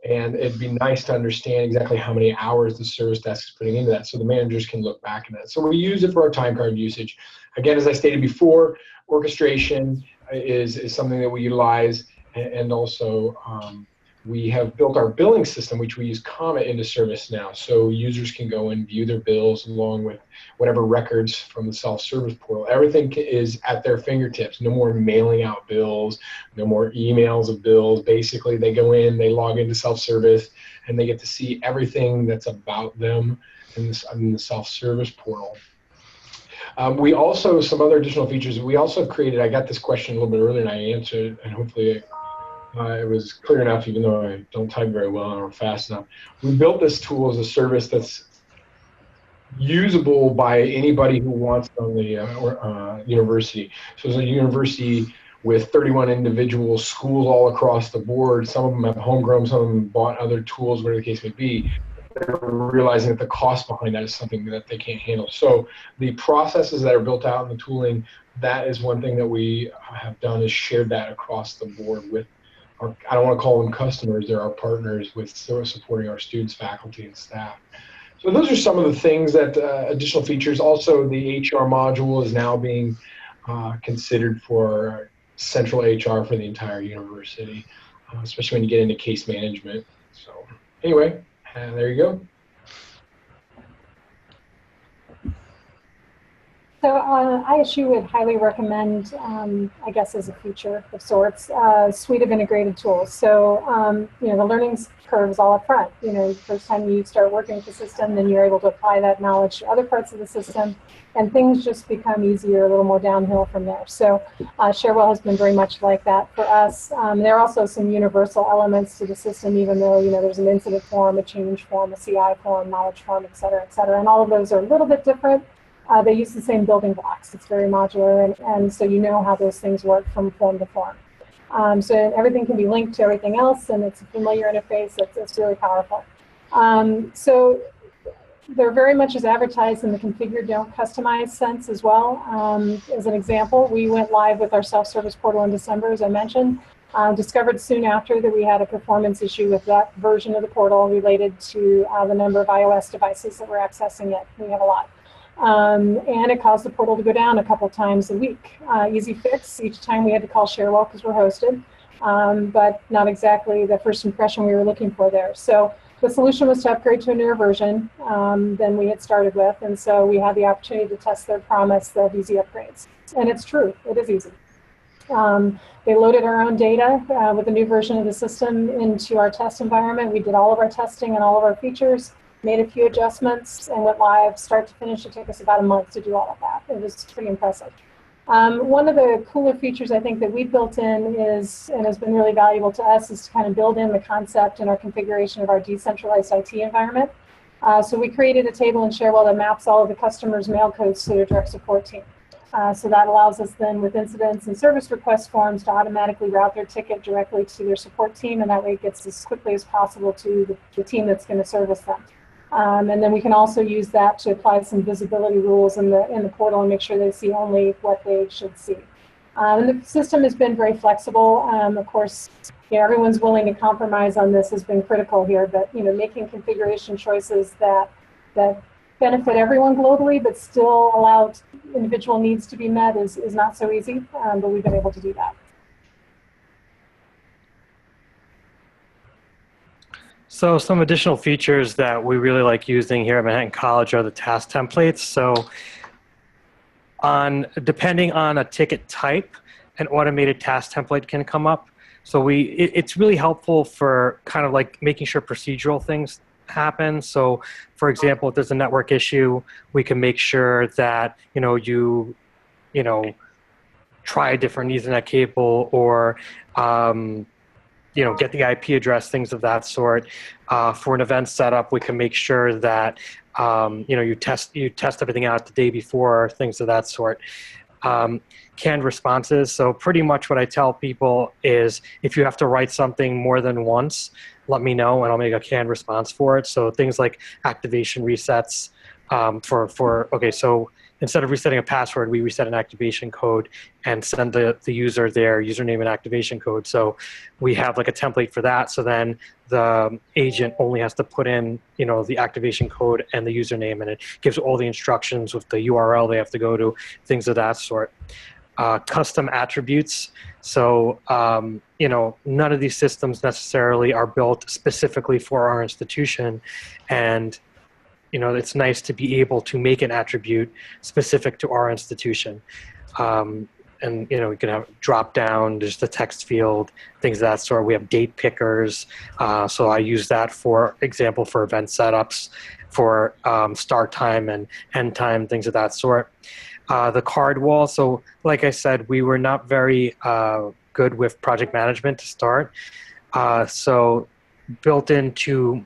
And it'd be nice to understand exactly how many hours the service desk is putting into that so the managers can look back at that. So we use it for our time card usage. Again, as I stated before, orchestration is something that we utilize, and also we have built our billing system, which we use Comet into ServiceNow, so users can go and view their bills along with whatever records from the self-service portal. Everything is at their fingertips. No more mailing out bills, no more emails of bills. Basically, they go in, they log into self-service, and they get to see everything that's about them in the self-service portal. We also, some other additional features, we also created, I got this question a little bit earlier and I answered, and hopefully it was clear enough, even though I don't type very well or fast enough. We built this tool as a service that's usable by anybody who wants on the university. So it's a university with 31 individual schools all across the board. Some of them have homegrown, some of them bought other tools, whatever the case may be. They're realizing that the cost behind that is something that they can't handle. So the processes that are built out in the tooling, that is one thing that we have done, is shared that across the board with our, I don't want to call them customers, they're our partners with supporting our students, faculty, and staff. So those are some of the things that additional features. Also, the HR module is now being considered for central HR for the entire university, especially when you get into case management. So anyway, there you go. So ISU would highly recommend, I guess as a feature of sorts, a suite of integrated tools. So, the learning curve is all up front. First time you start working with the system, then you're able to apply that knowledge to other parts of the system, and things just become easier, a little more downhill from there. So Cherwell has been very much like that for us. There are also some universal elements to the system, even though, there's an incident form, a change form, a CI form, knowledge form, et cetera, and all of those are a little bit different. They use the same building blocks. It's very modular, and so you know how those things work from form to form. So everything can be linked to everything else, and it's a familiar interface. It's really powerful. So they're very much as advertised in the configure, don't customize sense as well. As an example, we went live with our self-service portal in December, as I mentioned. Discovered soon after that we had a performance issue with that version of the portal related to the number of iOS devices that were accessing it. We have a lot. And it caused the portal to go down a couple times a week. Easy fix. Each time we had to call Cherwell because we're hosted, but not exactly the first impression we were looking for there. So the solution was to upgrade to a newer version than we had started with, and so we had the opportunity to test their promise of easy upgrades. And it's true, it is easy. They loaded our own data with a new version of the system into our test environment. We did all of our testing and all of our features, made a few adjustments, and went live start to finish. It took us about a month to do all of that. It was pretty impressive. One of the cooler features I think that we built in is, and has been really valuable to us, is to kind of build in the concept and our configuration of our decentralized IT environment. So we created a table in Cherwell that maps all of the customers' mail codes to their direct support team. So that allows us then, with incidents and service request forms, to automatically route their ticket directly to their support team, and that way it gets as quickly as possible to the team that's going to service them. And then we can also use that to apply some visibility rules in the portal and make sure they see only what they should see. And the system has been very flexible. Of course, everyone's willing to compromise on this has been critical here, but making configuration choices that benefit everyone globally, but still allow individual needs to be met is not so easy, but we've been able to do that. So some additional features that we really like using here at Manhattan College are the task templates. So depending on a ticket type, an automated task template can come up. So it's really helpful for kind of like making sure procedural things happen. So for example, if there's a network issue, we can make sure that, you try a different Ethernet cable, or get the IP address, things of that sort. For an event setup, we can make sure that you test everything out the day before, things of that sort. Canned responses. So pretty much what I tell people is, if you have to write something more than once, let me know and I'll make a canned response for it. So things like activation resets. So instead of resetting a password, we reset an activation code and send the user their username and activation code. So we have like a template for that. So then the agent only has to put in, the activation code and the username, and it gives all the instructions with the URL they have to go to, things of that sort. Custom attributes. So, none of these systems necessarily are built specifically for our institution. And it's nice to be able to make an attribute specific to our institution. And you can have drop down, there's the text field, things of that sort. We have date pickers. So I use that, for example, for event setups, for start time and end time, things of that sort. The card wall. So like I said, we were not very good with project management to start. So built into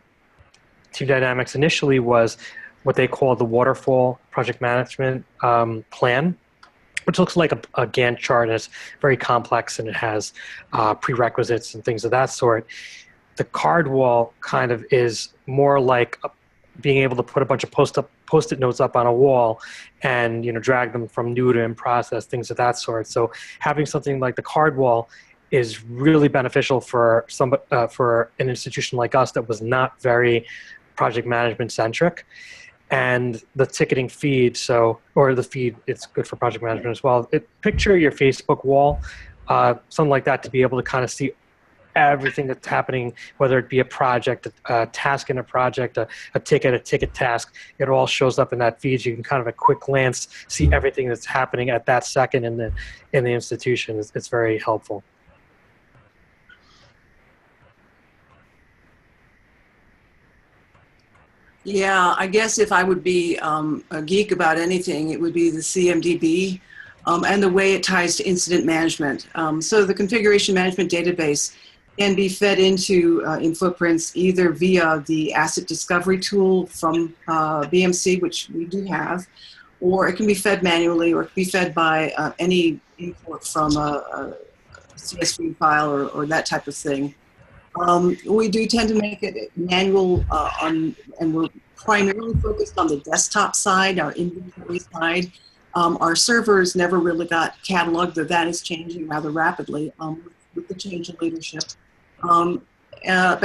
Team Dynamics initially was what they call the waterfall project management plan, which looks like a Gantt chart, and it's very complex, and it has prerequisites and things of that sort. The card wall kind of is more like being able to put a bunch of post-it notes up on a wall and drag them from new to in process, things of that sort. So having something like the card wall is really beneficial for an institution like us that was not very project management centric. And the ticketing feed, it's good for project management as well. Picture your Facebook wall, something like that, to be able to kind of see everything that's happening, whether it be a project, a task in a project, a ticket task. It all shows up in that feed. You can kind of at a quick glance see everything that's happening at that second in the institution. It's very helpful. Yeah, I guess if I would be a geek about anything, it would be the CMDB and the way it ties to incident management. So the configuration management database can be fed into in Footprints either via the asset discovery tool from BMC, which we do have, or it can be fed manually, or it can be fed by any import from a CSV file or that type of thing. We do tend to make it manual and we're primarily focused on the desktop side, our inventory side. Our servers never really got cataloged, though that is changing rather rapidly with the change in leadership. But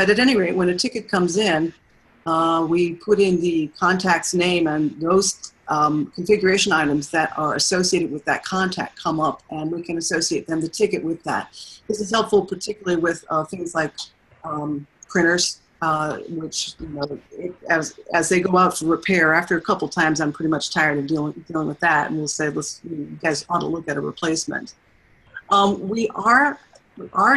at any rate, when a ticket comes in, we put in the contact's name, and those configuration items that are associated with that contact come up, and we can associate then the ticket with that. This is helpful particularly with things like printers, which as they go out for repair, after a couple times, I'm pretty much tired of dealing with that, and we'll say, you guys ought to look at a replacement. We are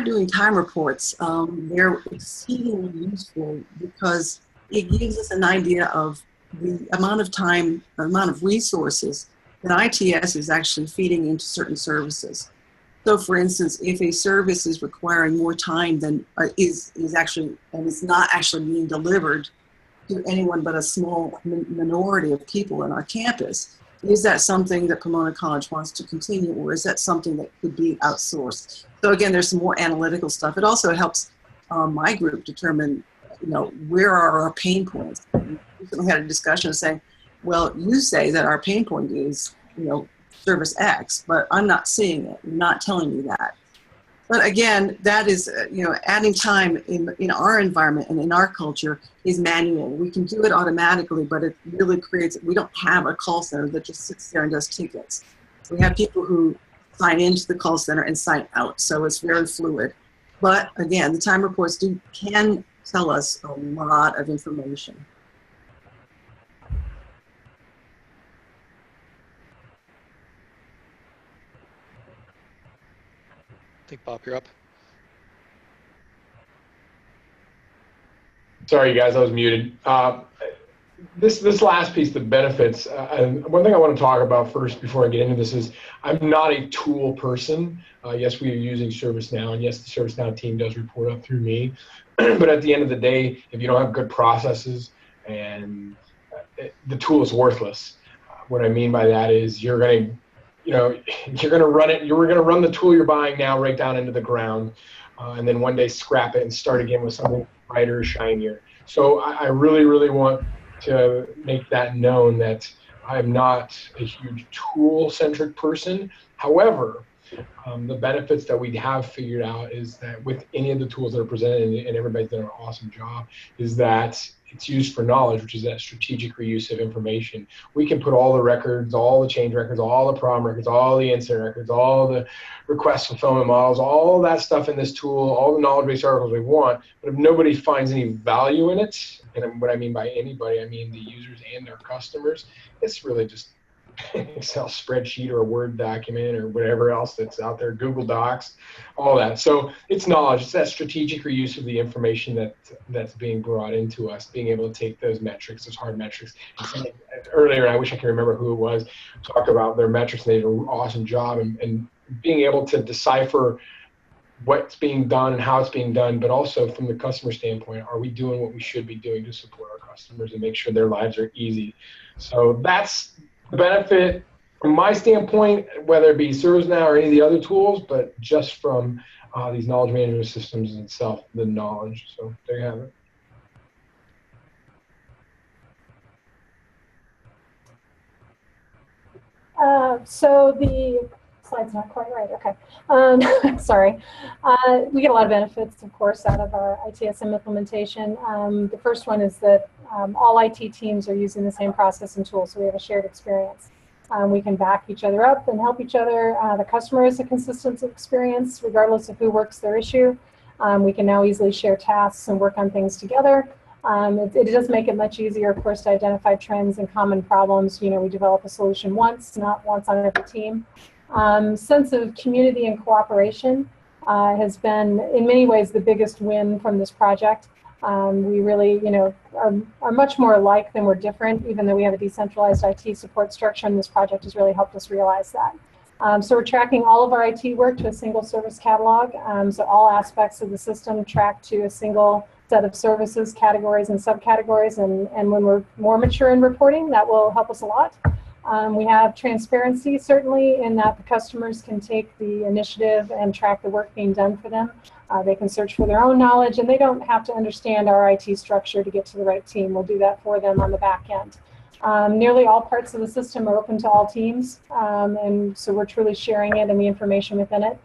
doing time reports. They're exceedingly useful because it gives us an idea of the amount of time, the amount of resources that ITS is actually feeding into certain services. So, for instance, if a service is requiring more time than is actually, and is not actually being delivered to anyone but a small minority of people in our campus, is that something that Pomona College wants to continue, or is that something that could be outsourced? So again, there's some more analytical stuff. It also helps my group determine, where are our pain points. We recently had a discussion saying, well, you say that our pain point is, service X, but I'm not seeing it. You're not telling me that. But again, that is, adding time in our environment and in our culture is manual. We can do it automatically, but it really creates, we don't have a call center that just sits there and does tickets. We have people who sign into the call center and sign out, so it's very fluid. But again, the time reports can tell us a lot of information. I think, Bob, you're up. Sorry, guys, I was muted. This last piece, the benefits, and one thing I want to talk about first before I get into this is I'm not a tool person. Yes, we are using ServiceNow, and yes, the ServiceNow team does report up through me. But at the end of the day, if you don't have good processes, and the tool is worthless. What I mean by that is you're going to, you're going to run it. You're going to run the tool you're buying now right down into the ground, and then one day scrap it and start again with something brighter, shinier. So I really, really want to make that known that I'm not a huge tool-centric person. However, the benefits that we have figured out is that with any of the tools that are presented, and everybody's done an awesome job, is that it's used for knowledge, which is that strategic reuse of information. We can put all the records, all the change records, all the problem records, all the incident records, all the request fulfillment models, all that stuff in this tool, all the knowledge-based articles we want, but if nobody finds any value in it, and what I mean by anybody, I mean the users and their customers, it's really just Excel spreadsheet or a Word document or whatever else that's out there, Google Docs, all that. So it's knowledge. It's that strategic reuse of the information that's being brought into us, being able to take those metrics, those hard metrics. Earlier, I wish I could remember who it was, talked about their metrics, and they did an awesome job, and being able to decipher what's being done and how it's being done, but also from the customer standpoint, are we doing what we should be doing to support our customers and make sure their lives are easy? So that's the benefit from my standpoint, whether it be ServiceNow or any of the other tools, but just from these knowledge management systems itself, the knowledge. So there you have it. So the slide's not quite right. Okay. Sorry. We get a lot of benefits, of course, out of our ITSM implementation. The first one is that all IT teams are using the same process and tools, so we have a shared experience. We can back each other up and help each other. The customer has a consistent experience, regardless of who works their issue. We can now easily share tasks and work on things together. It does make it much easier, of course, to identify trends and common problems. We develop a solution once, not once on every team. Sense of community and cooperation has been, in many ways, the biggest win from this project. We really, are much more alike than we're different, even though we have a decentralized IT support structure, and this project has really helped us realize that. So we're tracking all of our IT work to a single service catalog. So all aspects of the system track to a single set of services, categories, and subcategories. And when we're more mature in reporting, that will help us a lot. We have transparency, certainly, in that the customers can take the initiative and track the work being done for them. They can search for their own knowledge, and they don't have to understand our IT structure to get to the right team. We'll do that for them on the back end. Nearly all parts of the system are open to all teams, and so we're truly sharing it and the information within it.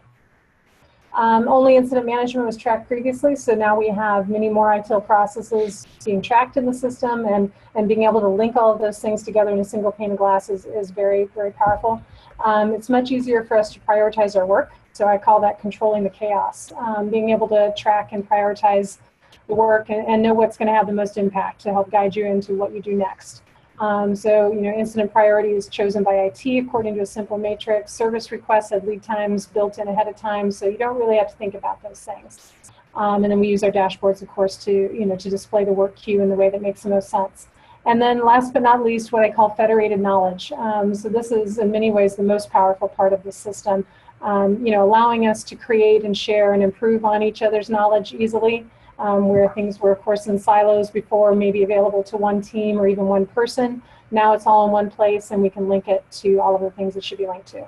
Only incident management was tracked previously, so now we have many more ITIL processes being tracked in the system, and being able to link all of those things together in a single pane of glass is very, very powerful. It's much easier for us to prioritize our work, so I call that controlling the chaos. Being able to track and prioritize the work and know what's going to have the most impact to help guide you into what you do next. So, incident priority is chosen by IT according to a simple matrix. Service requests have lead times built in ahead of time, so you don't really have to think about those things. And then we use our dashboards, of course, to display the work queue in the way that makes the most sense. And then last but not least, what I call federated knowledge. So this is in many ways the most powerful part of the system, allowing us to create and share and improve on each other's knowledge easily. Where things were, of course, in silos before, maybe available to one team or even one person. Now it's all in one place, and we can link it to all of the things it should be linked to.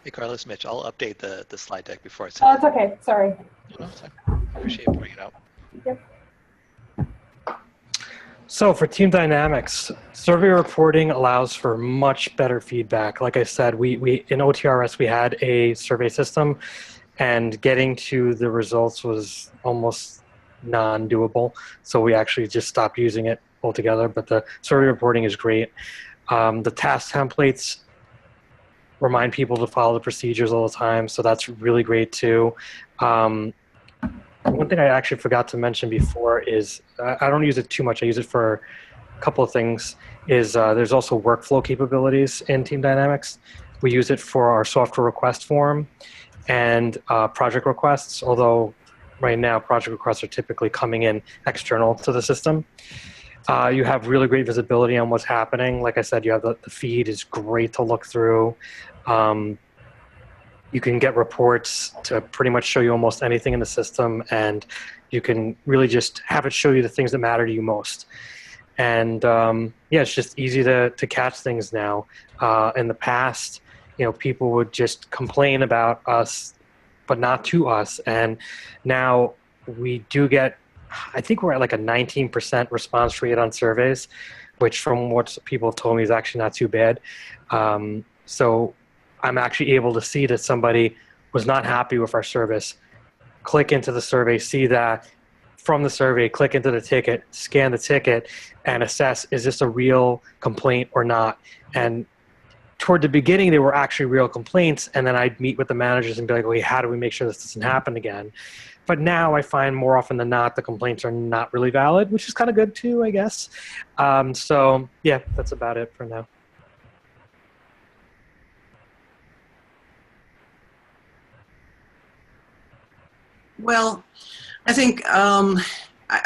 Hey, Carlos, Mitch, I'll update the slide deck before I send Oh, it's okay. Sorry. No, it's fine. I appreciate you pointing it out. Yep. So for team dynamics, survey reporting allows for much better feedback. Like I said, we in OTRS, we had a survey system, and getting to the results was almost non-doable. So we actually just stopped using it altogether, but the survey reporting is great. The task templates remind people to follow the procedures all the time, so that's really great too. One thing I actually forgot to mention before is I don't use it too much. I use it for a couple of things. There's also workflow capabilities in Team Dynamics. We use it for our software request form and project requests, although right now project requests are typically coming in external to the system. You have really great visibility on what's happening. Like I said, you have the feed is great to look through. You can get reports to pretty much show you almost anything in the system, and you can really just have it show you the things that matter to you most. And yeah, it's just easy to catch things now. In the past, people would just complain about us, but not to us. And now we do get, I think we're at like a 19% response rate on surveys, which from what people told me is actually not too bad. So I'm actually able to see that somebody was not happy with our service, click into the survey, see that from the survey, click into the ticket, scan the ticket, and assess, is this a real complaint or not? And toward the beginning, they were actually real complaints, and then I'd meet with the managers and be like, wait, how do we make sure this doesn't happen again? But now I find more often than not, the complaints are not really valid, which is kind of good too, I guess. So yeah, that's about it for now. Well, I think I'm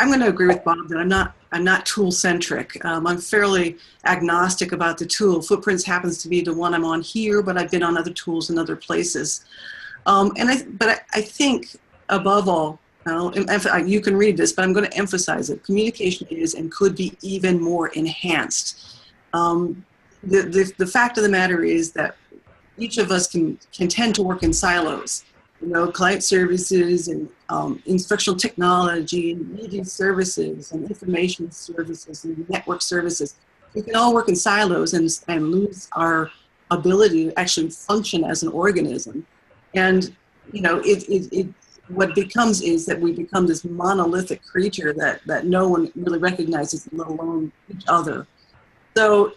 going to agree with Bob that I'm not tool centric. I'm fairly agnostic about the tool. Footprints happens to be the one I'm on here, but I've been on other tools in other places. But I think above all, you can read this, but I'm going to emphasize it. Communication is and could be even more enhanced. The fact of the matter is that each of us can tend to work in silos. Client services and instructional technology and media services and information services and network services. We can all work in silos and lose our ability to actually function as an organism. And, what becomes is that we become this monolithic creature that no one really recognizes, let alone each other. So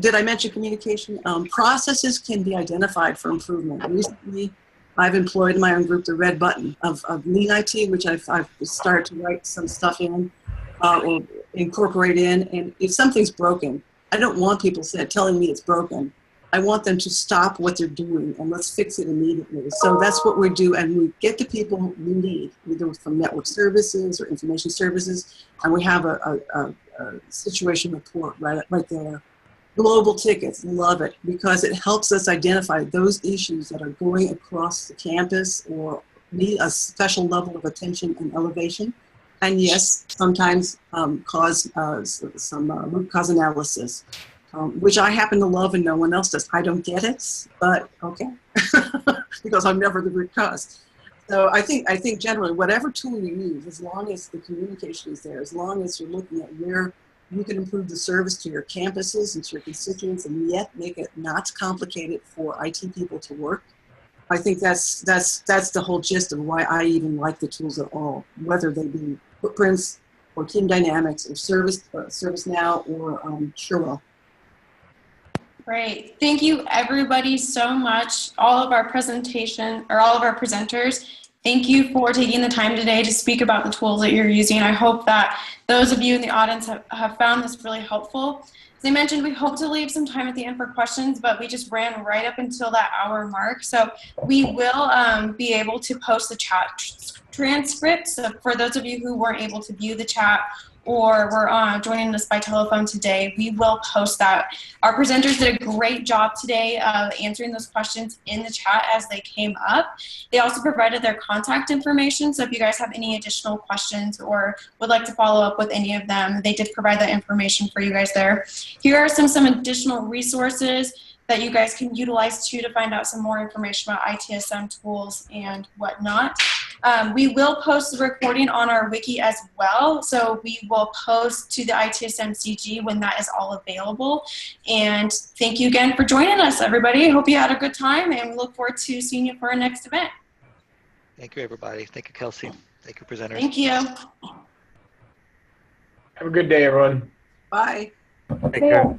did I mention communication? Processes can be identified for improvement. Recently, I've employed in my own group the red button of Lean IT, which I've started to write some stuff in or incorporate in. And if something's broken, I don't want people telling me it's broken. I want them to stop what they're doing and let's fix it immediately. So that's what we do, and we get the people we need, either from network services or information services, and we have a situation report right there. Global tickets, love it, because it helps us identify those issues that are going across the campus or need a special level of attention and elevation. And yes, sometimes cause some root cause analysis, which I happen to love and no one else does. I don't get it, but okay, because I'm never the root cause. So I think generally, whatever tool you use, as long as the communication is there, as long as you're looking at where you can improve the service to your campuses and to your constituents and yet make it not complicated for IT people to work. I think that's the whole gist of why I even like the tools at all, whether they be Footprints or Team Dynamics or ServiceNow or Cherwell. Great. Thank you everybody so much. All of our presenters. Thank you for taking the time today to speak about the tools that you're using. I hope that those of you in the audience have found this really helpful. As I mentioned, we hope to leave some time at the end for questions, but we just ran right up until that hour mark. So we will be able to post the chat transcript. So for those of you who weren't able to view the chat or were joining us by telephone today, we will post that. Our presenters did a great job today of answering those questions in the chat as they came up. They also provided their contact information, so if you guys have any additional questions or would like to follow up with any of them, they did provide that information for you guys there. Here are some additional resources that you guys can utilize too to find out some more information about ITSM tools and whatnot. We will post the recording on our wiki as well, so we will post to the ITSM CG when that is all available. And thank you again for joining us, everybody. Hope you had a good time, and we look forward to seeing you for our next event. Thank you, everybody. Thank you, Kelsey. Thank you, presenters. Thank you. Have a good day, everyone. Bye. Take care.